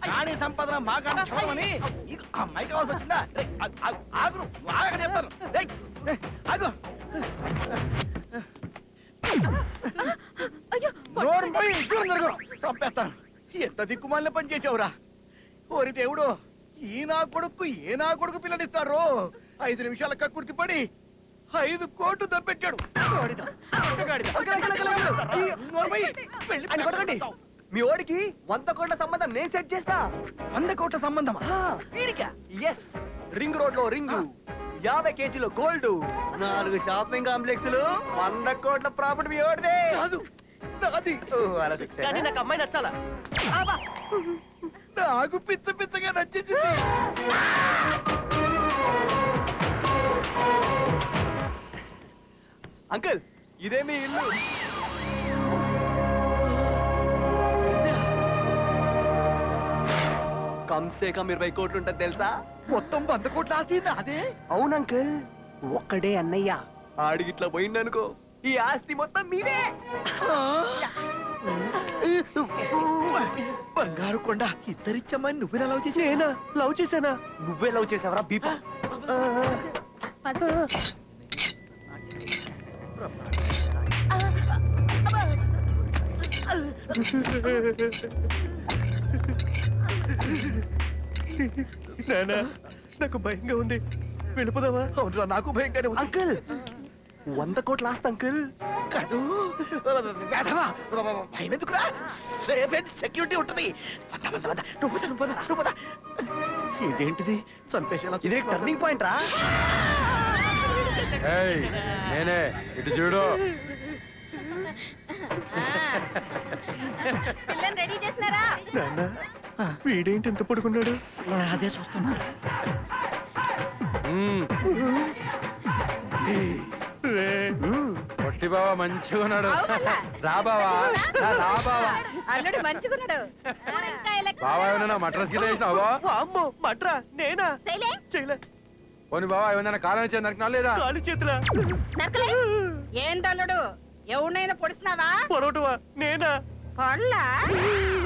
రాణి సంపదన మాకాన్ని చూడమని అమ్మాయి కావాల్సి వచ్చిందా? ఆగురు బాగా చెప్తాను. ఆగు చంపేస్తాను. ఎంత దిక్కుమాలిన పని చేసావురా ఓరి దేవుడు. ఏ నా కొడుకు పిల్లనిస్తారు. 5 నిమిషాల కక్కుర్తి పడి 5 కోట్లు దబ్బెట్టాడు. మీ ఓడికి 100 కోట్ల సంబంధం నేను సెట్ చేస్తా. 100 కోట్ల సంబంధమా? ఎస్, రింగ్ రోడ్ లో రింగ్, 50 కేజీలో గోల్డ్, 4 షాపింగ్ కాంప్లెక్స్లు, 100 కోట్ల ప్రాపర్టీ మీ ఓడిదే. నాకు అమ్మాయి నచ్చాలా? నాకు పిచ్చగా నచ్చేసి అంకుల్ ఇదే మీ ఇల్లు. కమ్సే కమ్ 20 కోట్లు ఉంటుంది తెలుసా? మొత్తం 100 కోట్ల ఆస్తి అదే. అవును అంకుల్, ఒక్కడే అన్నయ్య ఆడిగిట్లా పోయిందనుకో ఈ ఆస్తి మొత్తం మీదే. బంగారు కొండ ఇద్దరిచ్చమ్మని నువ్వే లవ్ చేసేనా? లవ్ చేశానా? నువ్వే లవ్ చేసావరా బీపా? నానా నాకు భయంగా ఉంది, వెళ్ళిపోదామా? అవునరా నాకు భయంగానే ఉంది. అంకుల్ 100 కోట్ల ఆస్తి అంకుల్. కాదు భయం ఎందుకురా? సెక్యూరిటీ ఉంటుంది. ఇదేంటిది చంపేసేలా? ఇదే టర్నింగ్ పాయింట్ రా. నేనే ఇటు చూడు. రెడీ చేసినారా? వీడేంటి ఎంత పడుకున్నాడు? అదే చూస్తున్నా. పొట్టి బావా మంచిగా ఉన్నాడు. రా బావా, రా బావా. అల్లుడు మంచిగున్నాడు. బావా ఏమన్నా మట్రస్ కింద వేసినావా? అమ్మో మట్రా నేనా? చేయలే. పోనీ బావా ఏమన్నా కాలం చేసి నరికినా లేదా? కాలు చేతులా? ఏందల్లుడు ఎవరినైనా పొడిసినావా? పొరవటమా? నేనా? పళ్ళా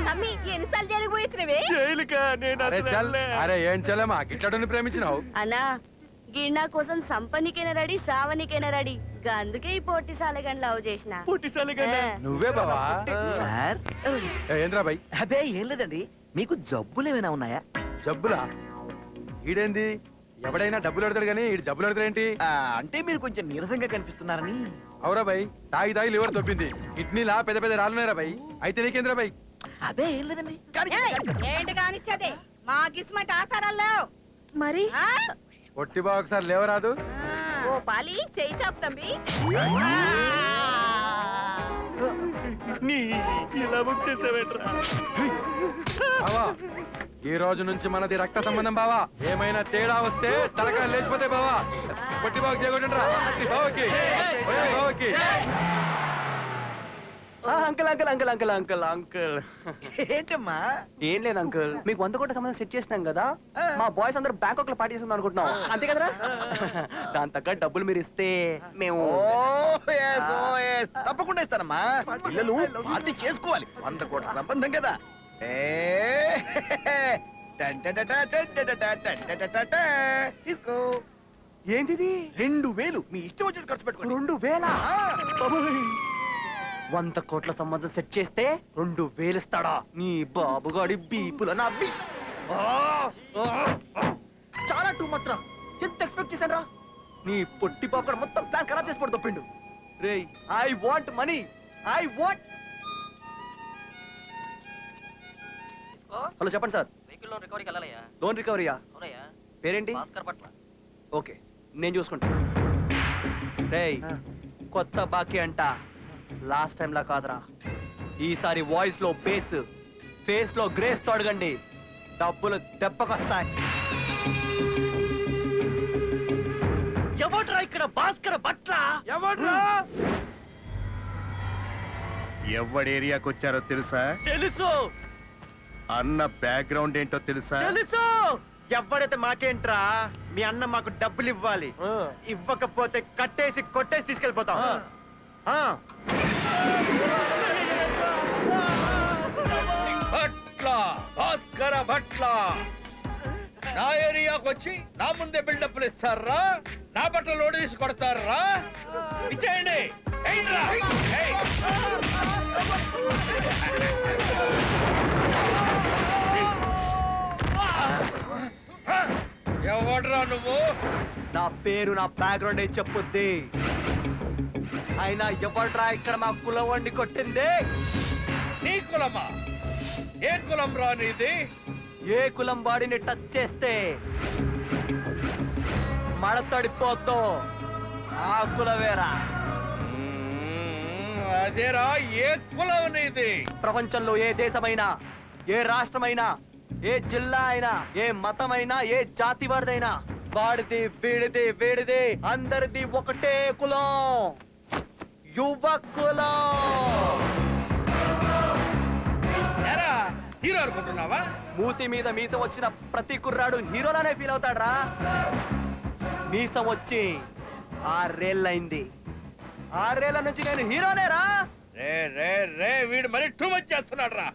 తమ్మి ఎన్నిసార్లు జైలుకు పోయిచ్చినవి? జైలుకా? నేను అరే ఏం చెల్లెమా గిట్టడుని ప్రేమించినావు? అన్నా గిన్నా కోసం సంపనికైనా రెడీ, సావనికైనా రెడీ. అందుకే ఈ పొట్టి సాలెగాని లవ్ చేసిన. నువ్వే బావా? సార్ ఏంద్రా బాయ్? అదే ఏం లేదండి. మీకు జబ్బులు ఏమైనా ఉన్నాయా? జబ్బులా? ఈడేంది ఎవడైనా డబ్బులు పెడతాడు కానీ ఈ జబ్బులు పెడతాడేంటి? అంటే మీరు కొంచెం నీరసంగా కనిపిస్తున్నారని. అవురా బాయ్, తాగి లివర్ దొబ్బింది. కిడ్నీలా పెద్ద పెద్ద రాళ్ళున్నారా బాయ్? అయితే నీకేంద్రా బాయ్? అదే ఏం లేదండి. ఏంటి కానిచ్చేది? మా గిస్మట్ ఆసారాల్లో మరి పొట్టి బావ ఒకసారి లేవరాదు. ఓ పాలి చేయి చాపు తంబి. ఈ రోజు నుంచి మనది రక్త సంబంధం బావా. ఏమైనా తేడా వస్తే తలకాయలు లేచిపోతాయి బావా. పొట్టి బావకి చేయకుండా బావకి బావకి. Uncle uncle uncle uncle uncle uncle ఏంటమ్మా? ఏం లేదు అంకుల్, మీకు 100 కోట్ల సంబంధం సెట్ చేసినాం కదా. మా బాయ్స్ అందరూ బ్యాంకాక్ లో పార్టీ చేస్తుంది అనుకుంటున్నాం, అంతే కదరా? దాని తగ్గ డబ్బులు మీరు ఇస్తే మేము తప్పకుండా ఇస్తానమ్మా. పిల్లలు పార్టీ చేసుకోవాలి. 100 కోట్ల సంబంధం కదా. తీసుకో. ఏంటిది? 2000 మీ ఇష్టం వచ్చినట్టు ఖర్చు పెట్టుకోండి. 2000? 100 కోట్ల సంబంధం సెట్ చేస్తే 2000 ఇస్తాడా? నీ బాబుగాడి బీపుల నవ్వి. చాలా టూ మచ్ రా. ఎంత ఎక్స్పెక్ట్ చేశాను రా? నీ పొట్టి పాపడ మొత్తం ప్లాన్ ఖరాబ్ చేసి పడి తప్పిండు. రే I want money, I want. Hello చెప్పండి సార్. వెహికల్ లోన్ రికవరీకి వెళ్ళాలయ్యా. లోన్ రికవరీయా? అవునయ్యా. పేరేంటి? భాస్కర్ పట్ల. ఓకే నేను చూసుకుంటా. రేయ్ కొత్త బాకీ అంట, లాస్ట్ టైం లా కాదురా. ఈసారి వాయిస్ లో బేస్, ఫేస్ లో గ్రేస్ తో అడగండి, డబ్బులు దెబ్బకొస్తాయి. ఎవడ్రా ఇక్కడ భాస్కర్ బట్ల? ఎవడ్రా? ఎవడి ఏరియాకి వచ్చారో తెలుసా? తెలుసు. అన్న బ్యాక్గ్రౌండ్ ఏంటో తెలుసా? తెలుసు. ఎవడైతే మాకేంట్రా? మీ అన్న మాకు డబ్బులు ఇవ్వాలి, ఇవ్వకపోతే కట్టేసి కొట్టేసి తీసుకెళ్ళిపోతాం. ఎట్లా నా ఏరియాకి వచ్చి నా ముందే బిల్డప్లు ఇస్తారా? నా బట్టలు లోడ్ తీసి కొడతారా? ఇచ్చేయండి. ఎవడ్రా నువ్వు? నా పేరు నా బ్యాక్గ్రౌండ్ ఏం చెప్పుద్ది. అయినా ఎవడ్రా ఇక్కడ మా కులం వండి కొట్టింది? నీ కులమా? ఏ కులం రా నీది? ఏ కులం బాడీని టచ్ చేస్తే మడతడిపోద్దో ఆ కులవేరా. అదేరా, ఏ కులం నీది? ప్రపంచంలో ఏ దేశమైనా, ఏ రాష్ట్రమైనా, ఏ జిల్లా అయినా, ఏ మతమైనా, ఏ జాతి వాడిదైనా వాడిది వీడిది వీడిది అందరిది ఒకటే కులం, యువ కులం. హీరో అనుకుంటున్నావా? మూతి మీద మీసం వచ్చిన ప్రతి కుర్రాడు హీరోలానే ఫీల్ అవుతాడ్రా. మీసం వచ్చి 6 ఏళ్ళైంది. 6 ఏళ్ల నుంచి నేను హీరోనేరా. రే రే రే, వీడు మరి టూ మచ్ చేస్తున్నాడు రా.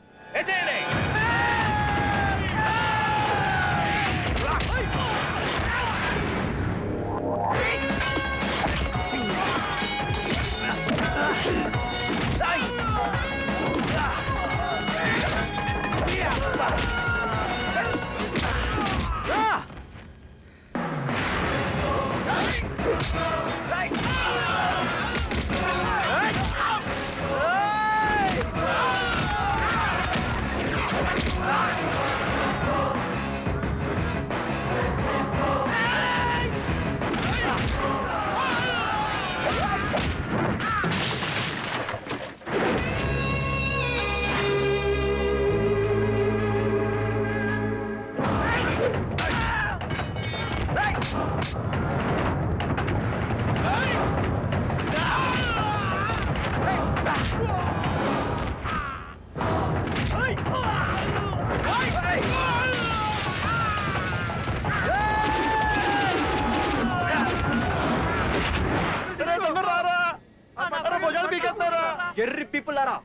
ఎర్రి పీపుల్లారా,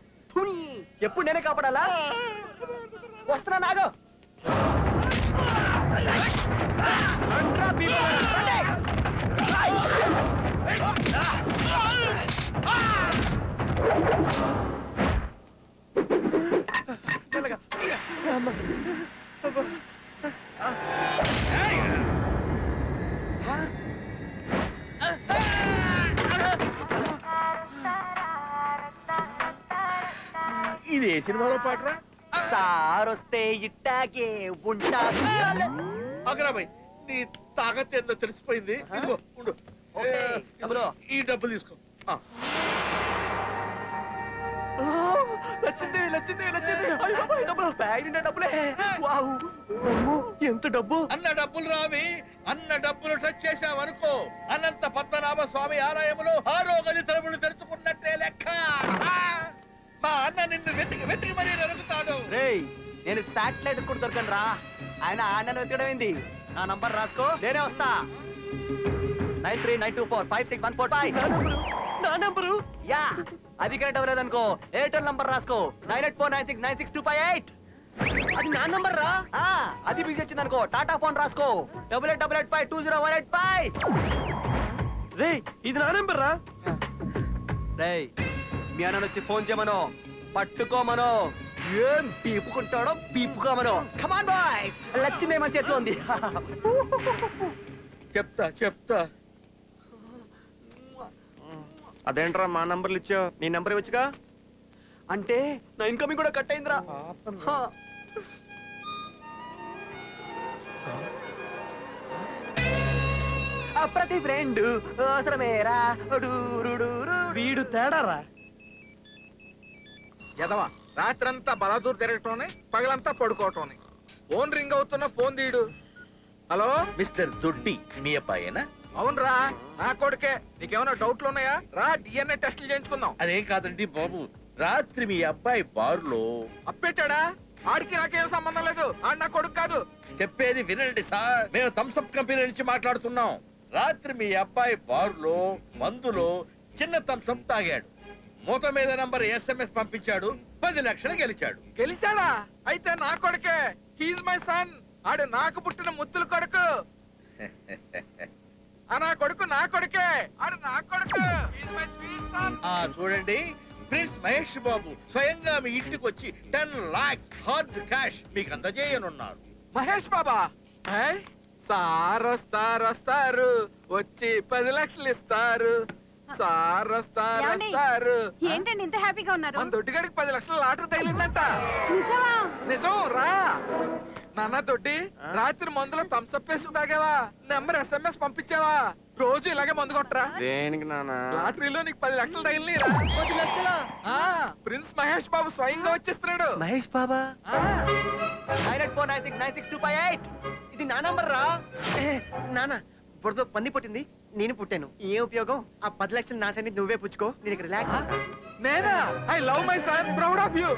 ఎప్పుడు నేనే కాపాడాలా? వస్తున్నా నాగో. ఇది ఏ సినిమాలో పాటరా? సారొస్తే ఇట్టాగే ఉంటా. అగ్రాబాయ్, నీ తాగత్ ఏందో తెలిసిపోయింది. ఇదిగో ఉండు. ఈ డబ్బులు తీసుకో. నచ్చింది నచ్చింది నచ్చింది. బ్యాగ్ నిండా డబ్బులే. వావ్, ఎంత డబ్బు! అన్న డబ్బులు రావి. అన్న డబ్బులు టచ్ చేశావనుకో, అనంత పద్మనాభ స్వామి ఆలయంలో 6వ గది తలుపులు తెరుచుకున్నట్టే లెక్క. మా అన్న నిన్ను వెతికి వెతికి మరీ నరుగుతాడు. రేయ్, నేను శాటిలైట్ కూడా దొరకను రా. ఆయన ఆన్నను వెతకడం ఏంది? నా నంబర్ రాసుకో, నేనే వస్తా. 9392456145. నా నంబరు? యా, అది కరెక్ట్ అవ్వలేదనుకో ఎయిర్టెల్ నంబర్ రాసుకో. 9849696258. అది నా నంబర్ రా. అది బిజీ వచ్చింది అనుకో టాటా ఫోన్ రాసుకో. 8888520185. రేయ్, ఇది నా నంబర్ రా. రేయ్, మీ అన్న వచ్చి ఫోన్ చేయమను, పట్టుకోమను. ఏం పీపుకుంటాడో పీపుకోమను. కమాన్ బాయ్, లచ్చిందే మన చేతిలో ఉంది. చెప్తా చెప్తా. అదేంట్రా మా నంబర్లు ఇచ్చావు? నీ నంబర్ ఇవ్వచ్చుగా. అంటే నా ఇన్కమింగ్ కూడా కట్ అయిందిరా. ప్రతి ఫ్రెండ్ అవసరమేరా. వీడు తేడారా. ఎదవా, రాత్రంతా బలాదూర్ తిరగటోనే, పగలంతా పడుకోవటోనే. ఫోన్ రింగ్ అవుతున్న ఫోన్ తీయడు. హలో మిస్టర్ దొడ్డి, మీ అబ్బాయేనా? అవునరా, నా కొడుకే. నీకేమైనా డౌట్లు ఉన్నాయా? రా, DNA టెస్టులు చేయించుకుందాం. అదేం కాదండి బాబు, రాత్రి మీ అబ్బాయి బారులో అప్పెట్టాడా? ఆడికి నాకేం సంబంధం లేదు. ఆడు నా కొడుకు కాదు. చెప్పేది వినండి సార్, మేము థమ్స్అప్ కంపెనీ నుంచి మాట్లాడుతున్నాం. రాత్రి మీ అబ్బాయి బారులో మందులో చిన్న థమ్స్అప్ తాగాడు. మూత మీద నంబర్ SMS పంపించాడు, 10 లక్షలు గెలిచాడు. గెలిచాడా? అయితే నా కొడుకే. He's my son. ఆడు నాకు పుట్టిన ముద్దుల కొడుకు. నా కొడుకు నా కొడుకే. ఆడు నా కొడుకు. He's my sweet son. చూడండి, ప్రిన్స్ మహేష్ బాబు స్వయంగా మీ ఇంటికి వచ్చి 10 lakhs హార్డ్ క్యాష్ మీకు అందజేయనున్నారు. మహేష్ బాబా సార్ వస్తారు వచ్చి 10 లక్షలు ఇస్తారు. సార్ వస్తారు. ఏంటండి ఇంత హ్యాపీగా ఉన్నారు? మన దొడ్డిగాడికి 10 లక్షల లాటరీ తగిలిందంట. నిజం రా నాన్న. దొడ్డి రాత్రి మందులో థమ్స్అప్ వేసి తాగావా? Number SMS పంపించావా? రోజు ఇలాగే మందు కొట్టరా? దేనికి నాన్న? లాటరీలో నీకు 10 లక్షలు తగిలిరా. 10 లక్షలా? ప్రిన్స్ మహేష్ బాబు స్వయంగా వచ్చేస్తున్నాడు. మహేష్ బాబా 984969628. ఇది నా నంబర్ రా. నానా ఇప్పుడు పంది పుట్టింది, నేను పుట్టాను. ఏ ఉపయోగం? ఆ 10 లక్షలు నా సన్ని నువ్వే పుచ్చుకో. నేను రిలాక్స్. నేనా? I love my son, proud of you.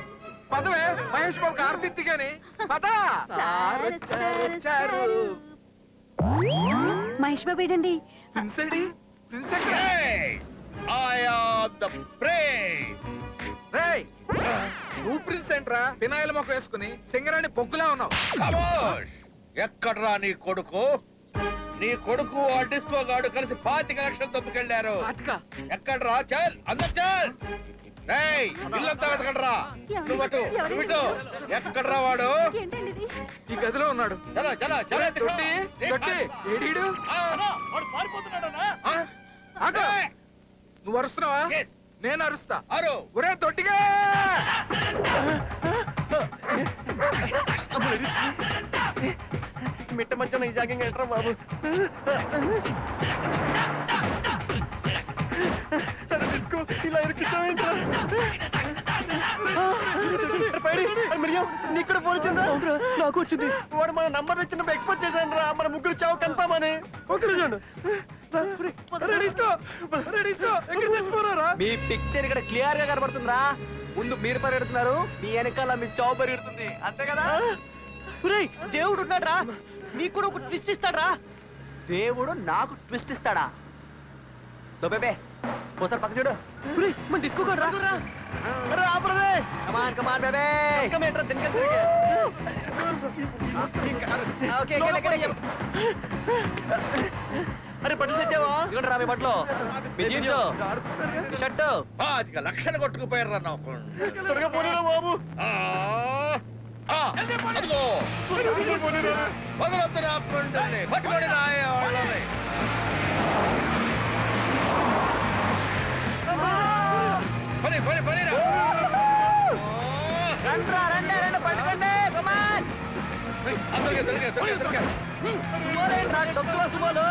పదవే మహేష్ బాబు ఆర్తిత్తి గాని పదా. మహేష్ బాబు ఏంటండి? Prince AD? ప్రిన్స్ ఎక్కడ? I am the prince. రేయ్ నువ్వు ప్రిన్స్ ఏంట్రా? పినాయిల మొక్క వేసుకుని సింగరాణి బొగ్గులా ఉన్నావు. ఖమోష్! ఎక్కడ్రా నీ కొడుకు? నీ కొడుకు ఆ డిస్కో గాడు కలిసి 25 లక్షలు దొబ్బుకెళ్లారు. ఎక్కడ్రా? చల్ అందరు చల్. రేయ్ ఇల్లంతా వెతకండ్రా. నువ్వటు నువ్విటు. ఎక్కడ్రా వాడు? ఈ గదిలో ఉన్నాడు. చలో చలో చలో. దొడ్డి దొడ్డి ఏడీడు? ఆగు. నువ్వు అరుస్తున్నావా? నేను అరుస్తా. అరు. ఒరే దొడ్డిగా మిట్ట మధ్యన ఈ జాగింగ్ ఏంట్రా బాబు? ఇలా ఇరికిస్తావేంట్రా? నీకు కూడా ఫోన్ వచ్చిందా? నాకు వచ్చింది. వాడు మన నంబర్ వచ్చినప్పుడు ఎక్స్పోర్ట్ చేశాను రా. మన ముగ్గురు చావు కన్ఫామ్ అని. మీ పిక్చర్ ఇక్కడ క్లియర్ గా కనబడుతుందిరా. ముందు మీరు పరిగెడుతున్నారు, మీ వెనకాల మీ చావు పరిగెడుతుంది. అంతే కదా? దేవుడు ఉన్నాడ్రా, నీకు కూడా ఒక ట్విస్ట్ ఇస్తాడ్రా. దేవుడు నాకు ట్విస్ట్ ఇస్తాడా? బేబే ఒకసారి పక్క చూడు. మన డిస్కో రా. కమాన్ కమాన్ బేబే. అరే బట్టలు తెచ్చావా? ఇవ్వండి రా మీ బట్టలు, మీ జీన్స్, మీ షర్టు. 25 లక్షలు కొట్టుకుపోయారు నాకు. త్వరగా పోనీరా బాబు. వదలొద్దు నా కొండల్ని, పట్టుకొని రాయ వాళ్ళని. పని పని పని రా. రండి పట్టుకోండి. కమాన్. అందరికీ దొరికా దొరికా దొరికా. సుమోలు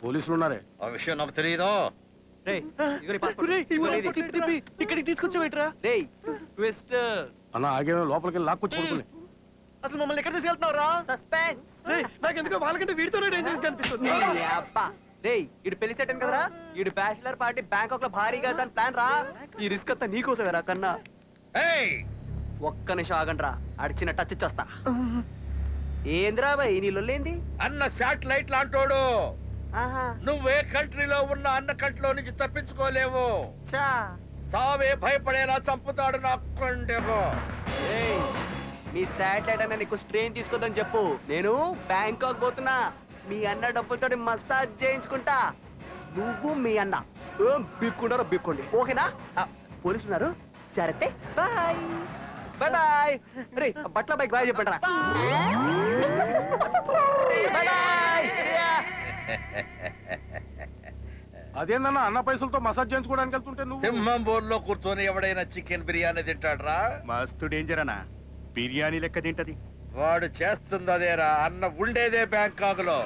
పోలీసులు ఉన్నారే. ఆ విషయం నాకు తెలియదు. ఇక్కడికి తీసుకొచ్చావేట్రా? ట్విస్ట్ అన్న ఆగే లోపలికి వెళ్ళి లాక్కొచ్చి పడుకుని. అసలు మమ్మల్ని ఎక్కడ తీసుకెళ్తున్నావురా? సస్పెన్స్. నాకెందుకో వాళ్ళకంటే వీడితోనే డేంజరస్ కనిపిస్తుంది. ఇడు పెళ్లి సెట్ కదరా. ఇడు బ్యాచిలర్ పార్టీ బ్యాంకాక్ లో భారీగా దాని ప్లాన్ రా. ఈ రిస్క్ అంతా నీకోసమేరా కన్నా. ఒక్క నిమిషం ఆగండ్రా, అడిచిన టచ్ ఇచ్చేస్తా. ఏంద్రా బాయ్ నీ లొల్లేంది? అన్న శాటిలైట్ లాంటోడు. నువ్వే కంట్రీలో ఉన్న అన్న కంట్రీలో నుంచి తప్పించుకోలేవు. చావే భయపడేలా చంపుతాడు నాకు. మీ శాటిలైట్ అన్న నీకు స్ట్రెయిన్ తీసుకోదని చెప్పు. నేను బ్యాంకాక్ పోతున్నా. మీ అన్న డబ్బులతో మసాజ్ చేయించుకుంటా. నువ్వు మీ అన్న బీక్కుంటారో బీక్కోండి, ఓకేనా? పోలీసులు ఉన్నారు, జాగ్రత్త. Bye bye bye. రే బట్ల బైక్ బాయ్ చెప్పండి రా. అదేందన్నా అన్న పైసలతో మసాజ్ చేయించుకోవడానికి వెళ్తుంటే నువ్వు? సింహం బోర్లో కూర్చొని ఎవడైనా చికెన్ బిర్యానీ తింటాడ్రా? మస్తు డేంజర్ అన్నా. బిర్యానీ లెక్క తింటది. వాడు చేస్తుంది అదేరా. అన్న ఉండేదే బ్యాంకాక్ లో.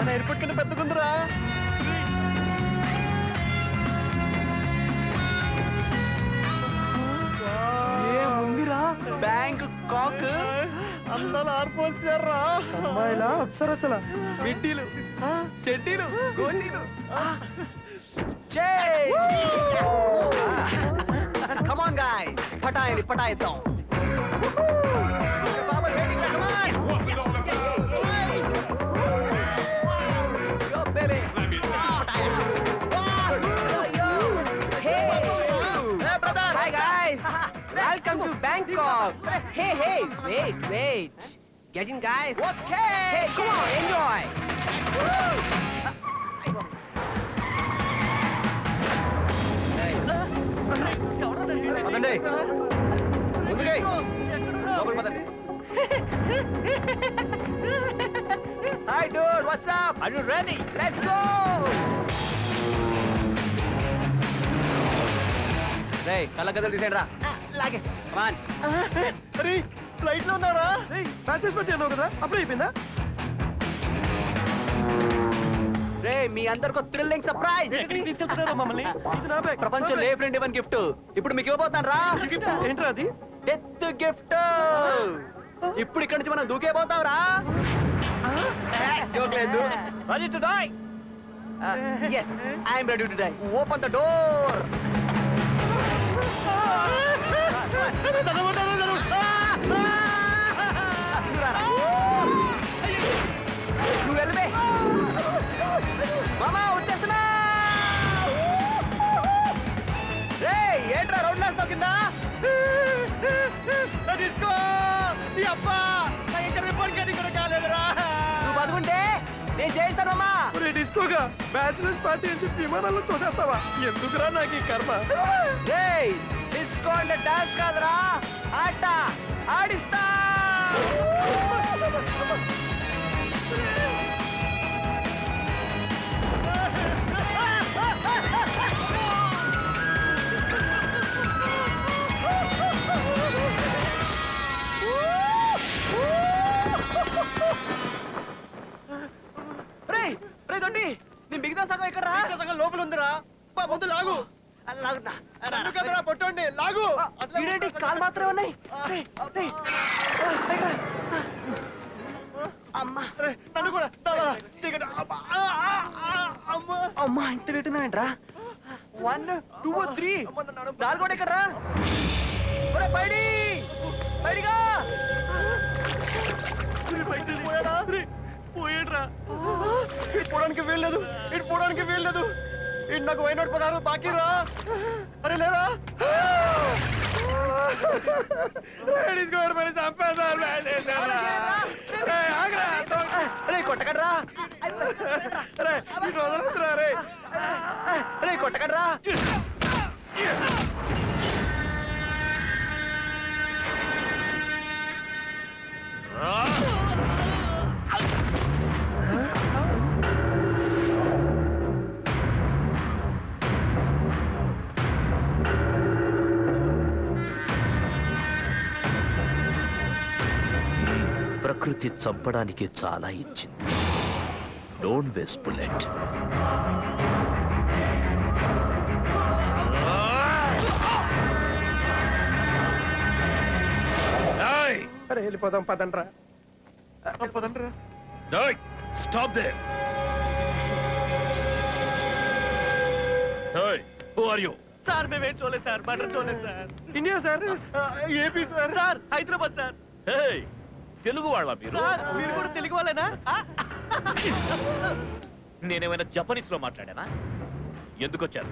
మన ఎయిర్పోర్ట్ కన్నా పెద్దగుందిరా. ఏముందిరా బ్యాంక్ కాక్ అందరూ ఆర్పోల్చారా. అమ్మాయిలా అప్సరసలా మిడ్డీలు చెడ్డీలు గోచీలు. Come on guys, పటాయిద్దాం. Baba waiting come on. Yo baby. Hey brother. Hi guys. Welcome to Bangkok. Hey, wait. Get in guys. Okay. Hey, come on, enjoy. పదండి ముందుకే లోపల పదండి. Hi dude, what's up? Are you ready? Let's go. రేయ్ కళ్ళ గదలు తీసేయండి రా. లాగే come on. అరే ఫ్లైట్ లో ఉన్నారా? మ్యాచెస్ పెట్టాను కదా అప్పుడే అయిపోయిందా? రే మీ అందరికీ థ్రిల్లింగ్ సర్ప్రైజ్. మమ్మల్ని ప్రపంచంలో ఏ ఫ్రెండ్ ఇవ్వని గిఫ్ట్ ఇప్పుడు మీకు ఇవ్వబోతాను రా. ఏంట్రా అది? Death gift. ఇప్పుడు ఇక్కడి నుంచి మనం దూకే పోతాం రా. Ready to die? yes I am ready to die. Open the door. నువ్వు వెళ్ళవే మామా వచ్చేస్తున్నా. ఏంట్రా రోడ్ నేస్తా కింద తీసుకో. అబ్బా ఇంకా రిపోర్ట్ గది కూడా కాలేదురా. నువ్వు బతుకుంటే నేను చేయిస్తానమ్మా. డిస్కోగా బ్యాచులర్స్ పార్టీ అని చెప్పి విమానాల్లో తోసేస్తావా? ఎందుకురా నాకు ఈ కర్మ? డిస్కో అంటే డాన్స్ కాదురా, ఆట ఆడిస్తా. దొడ్డి నీ మిగతా సగం ఇక్కడ సగం లోపల ఉందిరా. ముందు లాగు. లాగుతా పొట్టండి లాగు. కాలు మాత్రమే ఉన్నాయి. అమ్మా నన్ను కూడా అమ్మా ఇంత పెట్టున్నావేంట్రా? 1 2 3 4 కూడా ఇక్కడ పైడి పైడిగా పోయాడ్రా. ఇటు పోవడానికి వీల్లేదు, ఇటు పోవడానికి వీల్లేదు. ఇటు నాకు వైనోట్ 16 బాకీ రా. అరే లేదా కొట్టకడ్రా. అరే కొట్టకడ్రా. ప్రకృతి చంపడానికి చాలా ఇచ్చింది. Don't waste bullet. అరే వెళ్ళిపోదాం పదండ్రా. Stop there. Who are you? Sir మేమేం చూడలేదు సార్, మర్డర్ చూడలేదు sir. India sir, AP sir. Sir Hyderabad sir. Telugu వాళ్ళ మీరు? మీరు కూడా తెలుగు వాళ్ళేనా? నేనేమైనా జపనీస్ లో మాట్లాడానా? ఎందుకు వచ్చారు?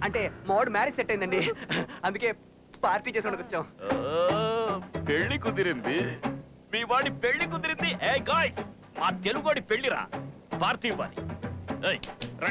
అంటే మావాడు మ్యారేజ్ సెట్ అయిందండి, అందుకే పార్టీ చేసుకోవడానికి వచ్చాం. పెళ్లి కుదిరింది, మీ వాడి పెళ్లి కుదిరింది. ఏ గాయ్స్, మా తెలుగు వాడి పెళ్లిరా, పార్టీ ఇవ్వాలి.